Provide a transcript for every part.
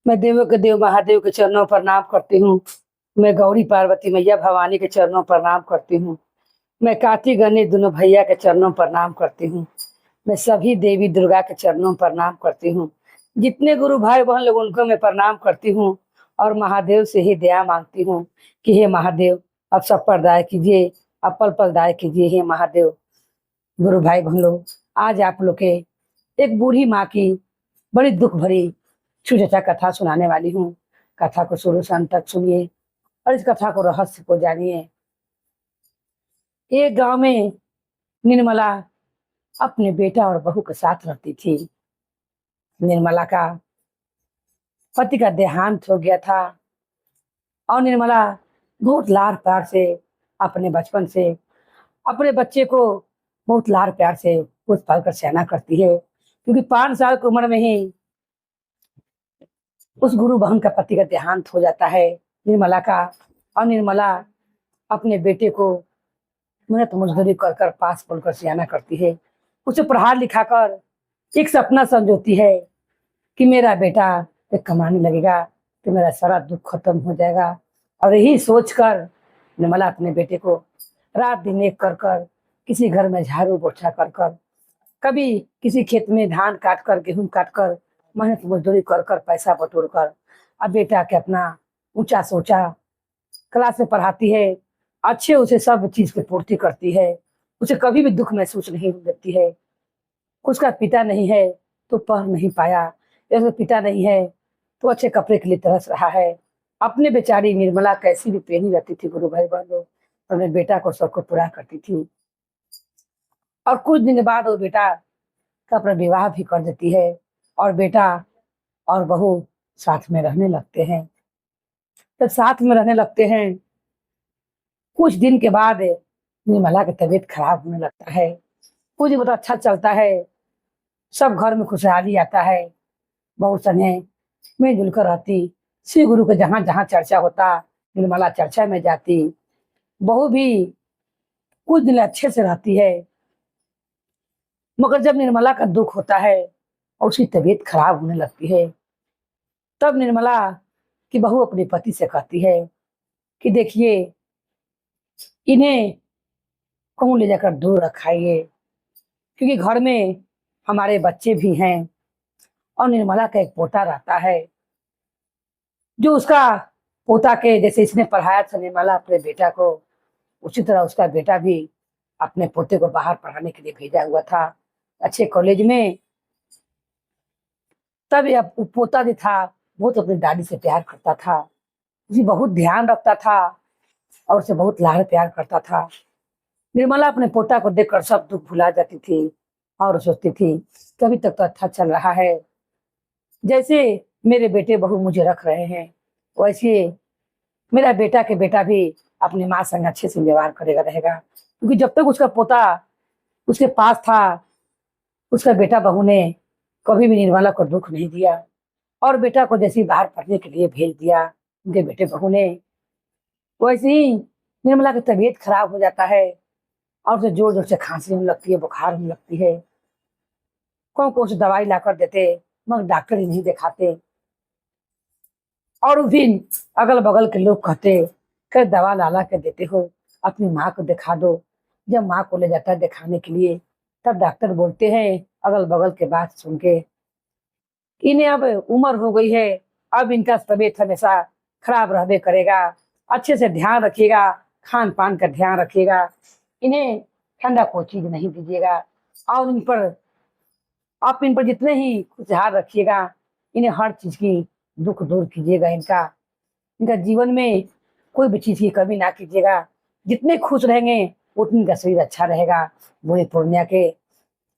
मैं देवों के देव महादेव के चरणों पर प्रणाम करती हूँ। मैं गौरी पार्वती मैया भवानी के चरणों पर प्रणाम करती हूँ। मैं कार्तिक गणेश दोनों भैया के चरणों पर प्रणाम करती हूँ। मैं सभी देवी दुर्गा के चरणों पर प्रणाम करती हूँ। जितने गुरु भाई बहन लोग उनको मैं प्रणाम करती हूँ और महादेव से ही दया मांगती हूँ कि हे महादेव अब सब पर दया कीजिए, अब पल पल दया कीजिए। हे महादेव, गुरु भाई बहन लोग, आज आप लोग के एक बूढ़ी माँ की बड़ी दुख भरी छुचटा कथा सुनाने वाली हूँ। कथा को शुरू से अंत तक सुनिए और इस कथा को रहस्य को जानिए। एक गांव में निर्मला अपने बेटा और बहू के साथ रहती थी। निर्मला का पति का देहांत हो गया था और निर्मला बहुत लाड प्यार से अपने बचपन से अपने बच्चे को बहुत लाड प्यार से पोस पाल कर सयाना करती है, क्योंकि 5 साल की उम्र में ही उस गुरु बहन का पति का देहांत हो जाता है निर्मला का। और निर्मला अपने बेटे को मेहनत मजदूरी कर कर पास पढ़ कर सयाना करती है। उसे पढ़ा लिखा कर एक सपना समझोती है कि मेरा बेटा एक कमाने लगेगा तो मेरा सारा दुख खत्म हो जाएगा। और यही सोचकर निर्मला अपने बेटे को रात दिन एक कर कर, किसी घर में झाड़ू पोछा कर कर, कभी किसी खेत में धान काट कर गेहूं काट कर मेहनत मजदूरी कर कर पैसा बटोर कर अब बेटा के अपना ऊंचा सोचा क्लास में पढ़ाती है। अच्छे उसे सब चीज की पूर्ति करती है। उसे कभी भी दुख महसूस नहीं देती है। उसका पिता नहीं है तो पढ़ नहीं पाया, उसका पिता नहीं है तो अच्छे कपड़े के लिए तरस रहा है। अपने बेचारी निर्मला कैसी भी पहनी रहती थी गुरु भाई बहनों, अपने बेटा को सबको पूरा करती थी। और कुछ दिन बाद वो बेटा का अपना विवाह भी कर देती है और बेटा और बहू साथ में रहने लगते हैं। जब साथ में रहने लगते हैं कुछ दिन के बाद निर्मला की तबीयत खराब होने लगता है। कुछ दिन बहुत अच्छा चलता है, सब घर में खुशहाली आता है, बहुत सने मिलजुल कर रहती। श्री गुरु के जहाँ जहाँ चर्चा होता निर्मला चर्चा में जाती। बहू भी कुछ दिन अच्छे से रहती है, मगर जब निर्मला का दुख होता है और उसकी तबीयत खराब होने लगती है तब निर्मला की बहू अपने पति से कहती है कि देखिए इन्हें कहूँ ले जाकर दूर रखाइए, क्योंकि घर में हमारे बच्चे भी हैं और निर्मला का एक पोता रहता है जो उसका पोता के जैसे इसने पढ़ाया था निर्मला अपने बेटा को, उसी तरह उसका बेटा भी अपने पोते को बाहर पढ़ाने के लिए भेजा हुआ था अच्छे कॉलेज में। तब यह पोता भी था बहुत अपनी दादी से प्यार करता था, उसे बहुत ध्यान रखता था और उसे बहुत लाड़ प्यार करता था। निर्मला अपने पोता को देखकर सब दुख भुला जाती थी और सोचती थी कभी तक तो अच्छा चल रहा है, जैसे मेरे बेटे बहू मुझे रख रहे हैं वैसे मेरा बेटा के बेटा भी अपनी माँ संग अच्छे से व्यवहार करेगा रहेगा। क्योंकि जब तक उसका पोता उसके पास था उसका बेटा बहू ने कभी भी निर्मला को दुख नहीं दिया और बेटा को जैसे ही बाहर पढ़ने के लिए भेज दिया उनके बेटे बहू ने, वैसे ही निर्मला की तबीयत खराब हो जाता है और उसे जोर जोर से खांसी होने लगती है, बुखार होने लगती है। कौन कौन सी दवाई ला कर देते मगर डॉक्टर ही नहीं दिखाते। और उस दिन अगल बगल के लोग कहते कि दवा ला के देते हो, अपनी माँ को दिखा दो। जब माँ को ले जाता है दिखाने के लिए तब डॉक्टर बोलते हैं अगल बगल के बात सुन के, इन्हें अब उम्र हो गई है, अब इनका तबीयत हमेशा खराब रहबे करेगा, अच्छे से ध्यान रखिएगा, खान पान का ध्यान रखिएगा, इन्हें ठंडा कोई चीज नहीं दीजिएगा और आप इन पर जितने ही खुशहाल रखिएगा, इन्हें हर चीज की दुख दूर कीजिएगा। इनका जीवन में कोई भी चीज की कमी ना कीजिएगा। जितने खुश रहेंगे उतनी का शरीर अच्छा रहेगा। बुरे पूर्णिया के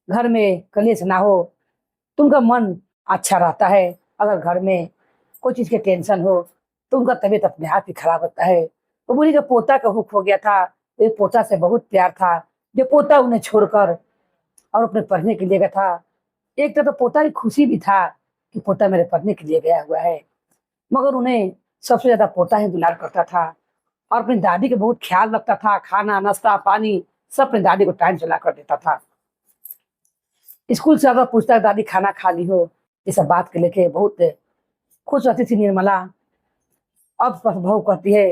घर में कलेश ना हो तो उनका मन अच्छा रहता है। अगर घर में कोई चीज के टेंशन हो तो उनका तबीयत अपने आप ही खराब होता है। तो बुढ़ी का पोता का हुक हो गया था, एक पोता से बहुत प्यार था, जो पोता उन्हें छोड़कर और अपने पढ़ने के लिए गया था। एक तो पोता की खुशी भी था कि पोता मेरे पढ़ने के लिए गया हुआ है, मगर उन्हें सबसे ज्यादा पोता ही दुलार करता था और अपनी दादी का बहुत ख्याल रखता था। खाना नाश्ता पानी सब अपनी दादी को टाइम चला कर देता था। स्कूल से अगर पूछता दादी खाना खा ली हो, ये सब बात के लेके बहुत खुश रहती थी निर्मला। अब बस बहू कहती है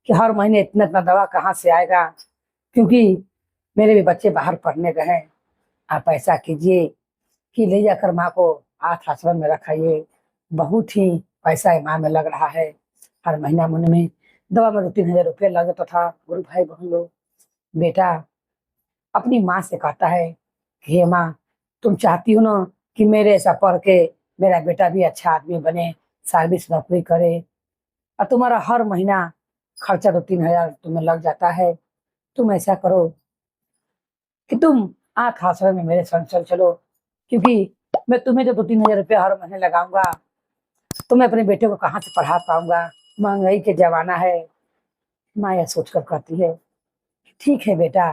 कि हर महीने इतना इतना दवा कहाँ से आएगा, क्योंकि मेरे भी बच्चे बाहर पढ़ने गए हैं। आप ऐसा कीजिए कि ले जाकर माँ को अनाथ आश्रम में रखाइए। बहुत ही पैसा माँ में लग रहा है। हर महीना महीने में दवा में 2-3 हज़ार रुपये लग जाता था। गुरु भाई बहन लोग, बेटा अपनी माँ से कहता है कि हे माँ, तुम चाहती हो ना कि मेरे ऐसा पढ़ के मेरा बेटा भी अच्छा आदमी बने, सर्विस नौकरी करे, और तुम्हारा हर महीना खर्चा 2-3 हज़ार तुम्हें लग जाता है। तुम ऐसा करो कि तुम अनाथ आश्रम में मेरे संग चल चलो, क्योंकि मैं तुम्हें जो 2-3 हज़ार रुपये हर महीने लगाऊंगा तो मैं अपने बेटे को कहाँ से पढ़ा पाऊंगा। महंगाई के जमाना है। माँ यह सोचकर कहती है ठीक है बेटा,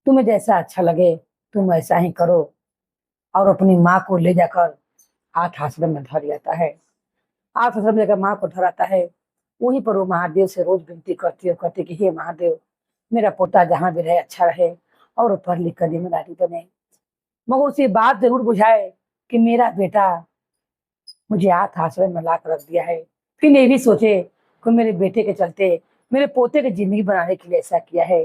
तुम्हें जैसा अच्छा लगे तुम ऐसा ही करो। और अपनी माँ को ले जाकर अनाथ आश्रम में धर जाता है। अनाथ आश्रम में जाकर माँ को धराता है। वहीं पर वो महादेव से रोज विनती करती है, कहती कि हे महादेव, मेरा पोता जहाँ भी रहे अच्छा रहे और वो पढ़ लिख कर जिम्मेदारी बने, मगर उसे बात जरूर बुझाए कि मेरा बेटा मुझे अनाथ आश्रम में ला कर रख दिया है। फिर ये भी सोचे कि मेरे बेटे के चलते, मेरे पोते की जिंदगी बनाने के लिए ऐसा किया है।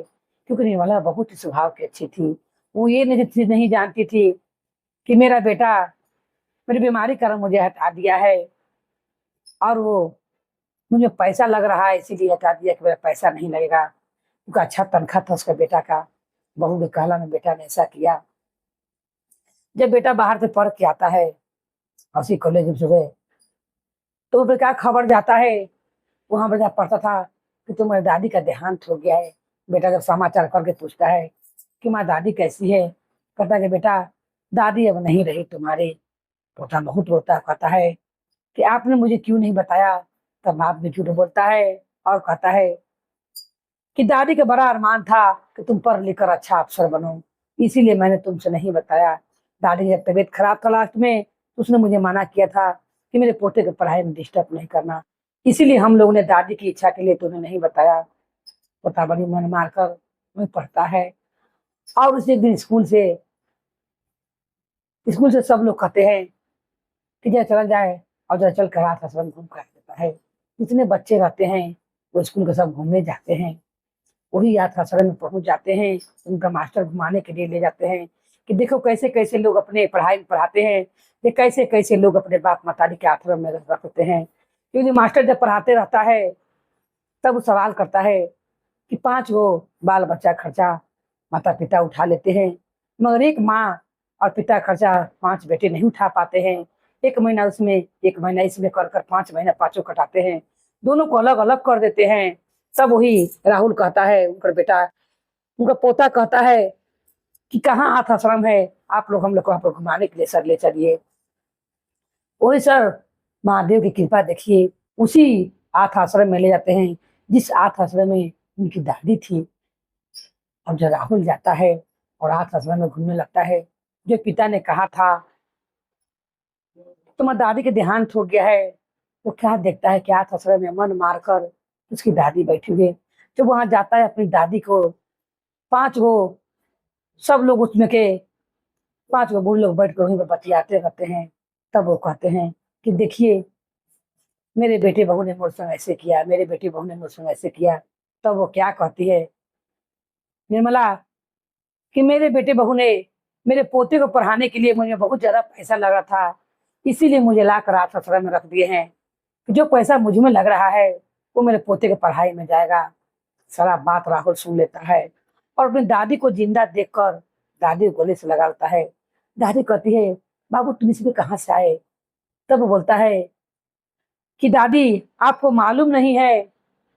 क्योंकि निर्मला बहुत ही स्वभाव की अच्छी थी। वो ये नहीं जानती थी कि मेरा बेटा मेरी बीमारी के कारण मुझे हटा दिया है, और वो मुझे पैसा लग रहा है इसीलिए हटा दिया कि मेरा पैसा नहीं लगेगा, क्योंकि अच्छा तनख्वाह था उसका बेटा का। बहू के कहला में बेटा ने ऐसा किया। जब बेटा बाहर से पढ़ के आता है उसी कॉलेज में सुबह, तो फिर क्या खबर जाता है, वहां पर जहाँ पढ़ता था कि तुम्हारी दादी का देहांत हो गया है। बेटा जब समाचार करके पूछता है कि माँ दादी कैसी है, कहता है कि बेटा दादी अब नहीं रही तुम्हारी। पोता बहुत रोता है, कहता है कि आपने मुझे क्यों नहीं बताया। तब बाप भी झूठ बोलता है और कहता है कि दादी का बड़ा अरमान था कि तुम पढ़ लिख कर अच्छा अफसर बनो, इसीलिए मैंने तुमसे नहीं बताया। दादी की जब तबीयत खराब था लास्ट में, तो उसने मुझे मना किया था कि मेरे पोते की पढ़ाई में डिस्टर्ब नहीं करना, इसीलिए हम लोगों ने दादी की इच्छा के लिए तुम्हें नहीं बताया। पोता बड़ी मन मार कर वही पढ़ता है। और उसे एक दिन स्कूल से सब लोग कहते हैं कि जरा चला जाए और जरा चल कर रात आश्रम घूम कर आ जाता है। जितने बच्चे रहते हैं वो स्कूल के सब घूमने जाते हैं। वही यात्रा आश्रम में पहुंच जाते हैं। उनका मास्टर घुमाने के लिए ले जाते हैं कि देखो कैसे कैसे लोग अपने पढ़ाई में पढ़ाते हैं, ये कैसे कैसे लोग अपने बाप माताजी के आश्रम में रखते हैं। क्योंकि मास्टर जब पढ़ाते रहता है तब वो सवाल करता है कि 5 गो बाल बच्चा खर्चा माता पिता उठा लेते हैं, मगर एक माँ और पिता खर्चा 5 बेटे नहीं उठा पाते हैं। एक महीना उसमें, एक महीना इसमें कर कर 5 महीना पाँचों कटाते हैं, दोनों को अलग अलग कर देते हैं। तब वही राहुल कहता है, उनका बेटा, उनका पोता कहता है कि कहाँ अनाथ आश्रम है, आप लोग हम लोग को वहाँ पर घुमाने के लिए सर ले चलिए। वही सर महादेव की कृपा देखिए, उसी अनाथ आश्रम में ले जाते हैं जिस अनाथ आश्रम में उनकी दादी थी। और जब राहुल जाता है और अनाथ आश्रम में घूमने लगता है, जो पिता ने कहा था तुम्हारी दादी के देहांत हो गया है, वो क्या देखता है कि अनाथ आश्रम में मन मारकर उसकी दादी बैठी हुई है। जब वहां जाता है अपनी दादी को, 5 गो सब लोग उसमें के 5 गो बूढ़े लोग बैठ कर वहीं पर बतियाते रहते हैं। तब वो कहते हैं कि देखिए मेरे बेटे बहू ने मुझ संग ऐसे किया, मेरे बेटी बहू ने मुझ संग ऐसे किया। तब वो क्या कहती है निर्मला कि मेरे बेटे बहू ने मेरे पोते को पढ़ाने के लिए मुझे बहुत ज्यादा पैसा लगा था, इसीलिए मुझे ला कर आप ससुराल में रख दिए हैं। जो पैसा मुझ में लग रहा है वो मेरे पोते के पढ़ाई में जाएगा। सारा बात राहुल सुन लेता है और अपनी दादी को जिंदा देखकर दादी को गले से लगा लेता है। दादी कहती है बाबू तुम इसमें कहाँ से आए। तब वो बोलता है कि दादी आपको मालूम नहीं है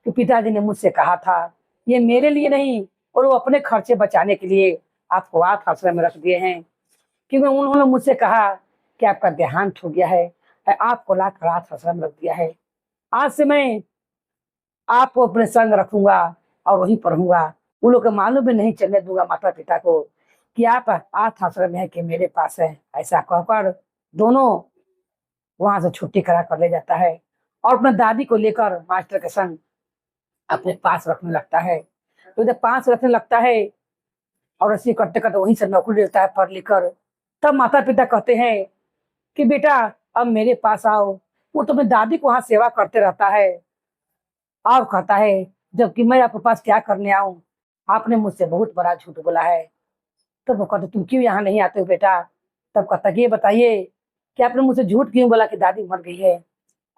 कि पिताजी ने मुझसे कहा था ये मेरे लिए नहीं और वो अपने खर्चे बचाने के लिए आपको अनाथ आश्रम में रख दिए हैं, क्योंकि उन्होंने मुझसे कहा कि आपका देहांत हो गया है, आपको लाकर अनाथ आश्रम में रख दिया है। आज से मैं आपको अपने संग रखूंगा और वहीं पढ़ूंगा। उन लोग को मालूम भी नहीं चलने दूंगा माता पिता को कि आप अनाथ आश्रम में है कि मेरे पास है। ऐसा कहकर दोनों वहां से छुट्टी करा कर ले जाता है और अपने दादी को लेकर मास्टर के संग अपने पास रखने लगता है। तो जब पास रखने लगता है और ऐसे करते करते वहीं से नौकरी लेता है पढ़ लिख कर, तब माता पिता कहते हैं कि बेटा अब मेरे पास आओ। वो तो अपनी दादी को वहां सेवा करते रहता है और कहता है, जबकि मैं आपके पास क्या करने आऊं, आपने मुझसे बहुत बड़ा झूठ बोला है। तब वो कहते, तुम क्यों यहाँ नहीं आते हो बेटा? तब कहता कि ये बताइए कि आपने मुझसे झूठ क्यों बोला कि दादी मर गई है?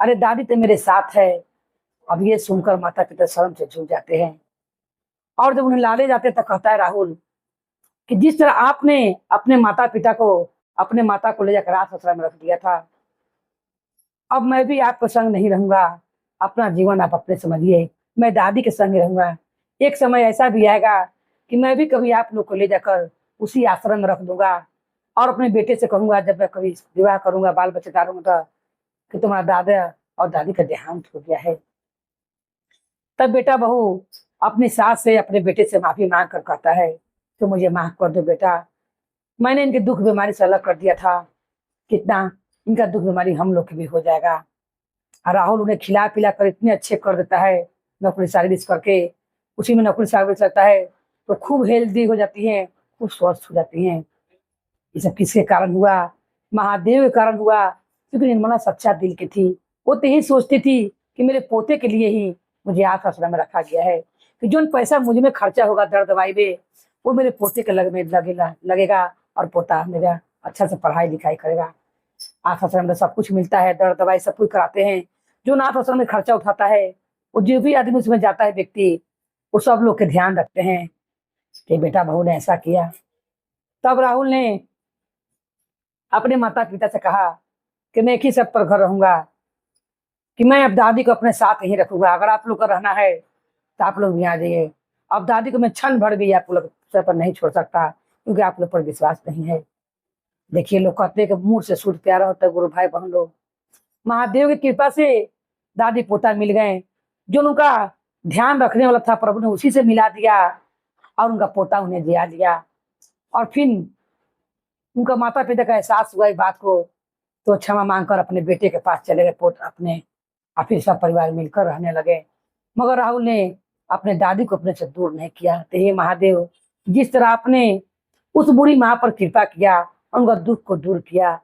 अरे दादी तो मेरे साथ है। अब ये सुनकर माता पिता शर्म से झूठ जाते हैं और जब उन्हें लाले जाते तो कहता है राहुल कि जिस तरह आपने अपने माता पिता को, अपने माता को ले जाकर आश्रम में रख दिया था, अब मैं भी आपके संग नहीं रहूंगा। अपना जीवन आप अपने समझिए, मैं दादी के संग रहूंगा। एक समय ऐसा भी आएगा कि मैं भी कभी आप लोग को ले जाकर उसी आश्रम में रख दूंगा और अपने बेटे से कहूंगा, जब मैं कभी विवाह करूंगा, बाल बच्चे डालूंगा, तो कि तुम्हारा दादा और दादी का देहांत हो गया है। तब बेटा बहू अपनी सास से, अपने बेटे से माफी मांग कर कहता है कि मुझे माफ कर दो बेटा, मैंने इनके दुख बीमारी से अलग कर दिया था। कितना इनका दुख बीमारी हम लोग की भी हो जाएगा। और राहुल उन्हें खिला पिला कर इतने अच्छे कर देता है, नौकरी सर्विस करके उसी में नौकरी सर्विस करता है तो खूब हेल्दी हो जाती हैं, खूब स्वस्थ हो जाती हैं। ये सब किसके कारण हुआ? महादेव के कारण हुआ, क्योंकि निर्मला सच्चा दिल की थी। वो तो यही सोचती थी कि मेरे पोते के लिए ही मुझे आस आश्रम में रखा गया है, कि जो पैसा मुझ में खर्चा होगा दर्द दवाई में, वो मेरे पोते के में लगेगा और पोता मेरा अच्छा से पढ़ाई लिखाई करेगा। आस आश्रम में सब कुछ मिलता है, दर्द दवाई सब कुछ कराते हैं। जो नाथ आश्रम में खर्चा उठाता है, वो जो भी आदमी उसमें जाता है व्यक्ति, वो सब लोग के ध्यान रखते हैं कि बेटा बहू ने ऐसा किया। तब राहुल ने अपने माता पिता से कहा कि मैं एक ही सब पर घर रहूंगा, कि मैं अब दादी को अपने साथ ही रखूंगा। अगर आप लोग का रहना है तो आप लोग भी आ जाइए। अब दादी को मैं क्षण भर भी आप लोग सर पर नहीं छोड़ सकता, क्योंकि आप लोग पर विश्वास नहीं है। देखिए, लोग कहते हैं कि मुंह से सूद प्यारा होता है गुरु भाई बहन लोग। महादेव की कृपा से दादी पोता मिल गए। जो उनका ध्यान रखने वाला था, प्रभु ने उसी से मिला दिया और उनका पोता उन्हें जिया दिया। और फिर उनका माता पिता का एहसास हुआ इस बात को, तो क्षमा मांगकर अपने बेटे के पास चले गए पोत अपने, और फिर सब परिवार मिलकर रहने लगे। मगर राहुल ने अपने दादी को अपने से दूर नहीं किया। तो हे महादेव, जिस तरह आपने उस बुरी माँ पर कृपा किया, उनका दुख को दूर किया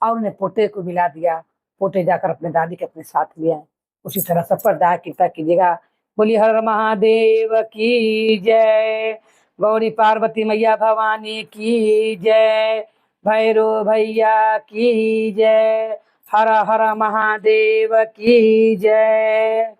और उन्हें पोते को मिला दिया, पोते जाकर अपने दादी के अपने साथ लिया, उसी तरह सब पर दया कृपा कीजिएगा। बोलिए हर हर महादेव की जय, गौरी पार्वती मैया भवानी की जय, भैरो भैया की जय, हर हर महादेव की जय।